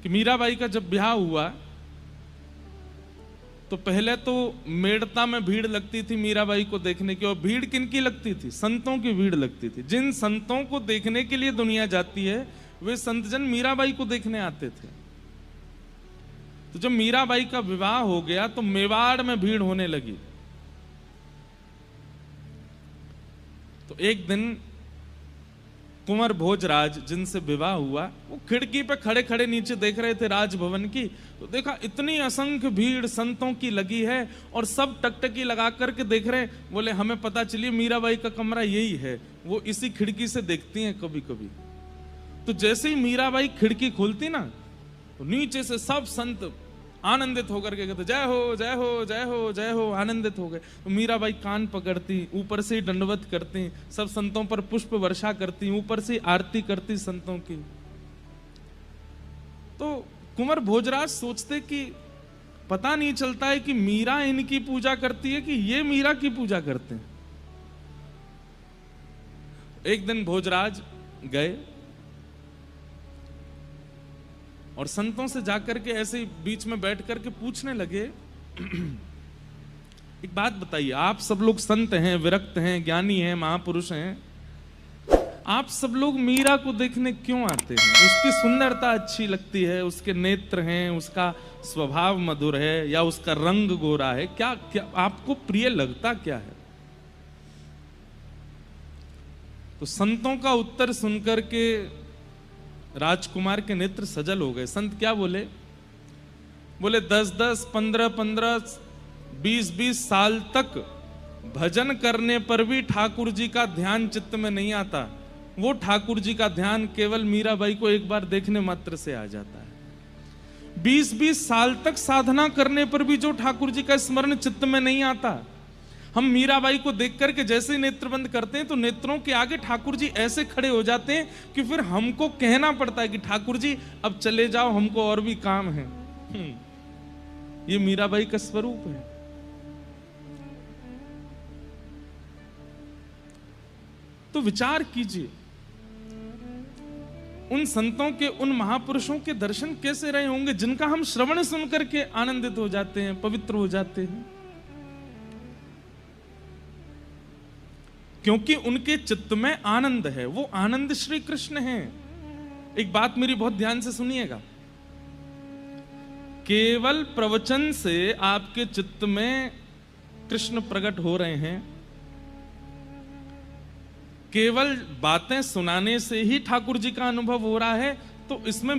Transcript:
कि मीराबाई का जब ब्याह हुआ तो पहले तो मेड़ता में भीड़ लगती थी मीराबाई को देखने की। और भीड़ किनकी लगती थी? संतों की भीड़ लगती थी। जिन संतों को देखने के लिए दुनिया जाती है वे संतजन मीराबाई को देखने आते थे। तो जब मीराबाई का विवाह हो गया तो मेवाड़ में भीड़ होने लगी। तो एक दिन कुंवर भोजराज जिनसे विवाह हुआ वो खिड़की पे खड़े खड़े नीचे देख रहे थे राजभवन की। तो देखा इतनी असंख्य भीड़ संतों की लगी है और सब टकटकी लगा करके देख रहे हैं। बोले हमें पता चलिए मीराबाई का कमरा यही है, वो इसी खिड़की से देखती हैं कभी कभी। तो जैसे ही मीराबाई खिड़की खोलती ना तो नीचे से सब संत आनंदित होकर के कहते जय हो जय हो जय हो जय हो, आनंदित हो गए। तो मीराबाई कान पकड़ती, ऊपर से दंडवत करती, सब संतों पर पुष्प वर्षा करती, ऊपर से आरती करती संतों की। तो कुंवर भोजराज सोचते कि पता नहीं चलता है कि मीरा इनकी पूजा करती है कि ये मीरा की पूजा करते हैं। एक दिन भोजराज गए और संतों से जाकर के ऐसे ही बीच में बैठ करके पूछने लगे एक बात बताइए, आप सब लोग संत हैं, विरक्त हैं, ज्ञानी हैं, महापुरुष हैं, आप सब लोग मीरा को देखने क्यों आते हैं? उसकी सुंदरता अच्छी लगती है, उसके नेत्र हैं, उसका स्वभाव मधुर है या उसका रंग गोरा है, क्या क्या आपको प्रिय लगता क्या है? तो संतों का उत्तर सुनकर के राजकुमार के नेत्र सजल हो गए। संत क्या बोले? बोले 10-10, 15-15, 20-20 साल तक भजन करने पर भी ठाकुर जी का ध्यान चित्त में नहीं आता। वो ठाकुर जी का ध्यान केवल मीराबाई को एक बार देखने मात्र से आ जाता है। 20-20 साल तक साधना करने पर भी जो ठाकुर जी का स्मरण चित्त में नहीं आता। हम मीराबाई को देख करके जैसे ही नेत्र बंद करते हैं तो नेत्रों के आगे ठाकुर जी ऐसे खड़े हो जाते हैं कि फिर हमको कहना पड़ता है कि ठाकुर जी अब चले जाओ, हमको और भी काम है। ये मीराबाई का स्वरूप है। तो विचार कीजिए उन संतों के, उन महापुरुषों के दर्शन कैसे रहे होंगे जिनका हम श्रवण सुनकर के आनंदित हो जाते हैं, पवित्र हो जाते हैं, क्योंकि उनके चित्त में आनंद है। वो आनंद श्री कृष्ण है। एक बात मेरी बहुत ध्यान से सुनिएगा, केवल प्रवचन से आपके चित्त में कृष्ण प्रकट हो रहे हैं, केवल बातें सुनाने से ही ठाकुर जी का अनुभव हो रहा है, तो इसमें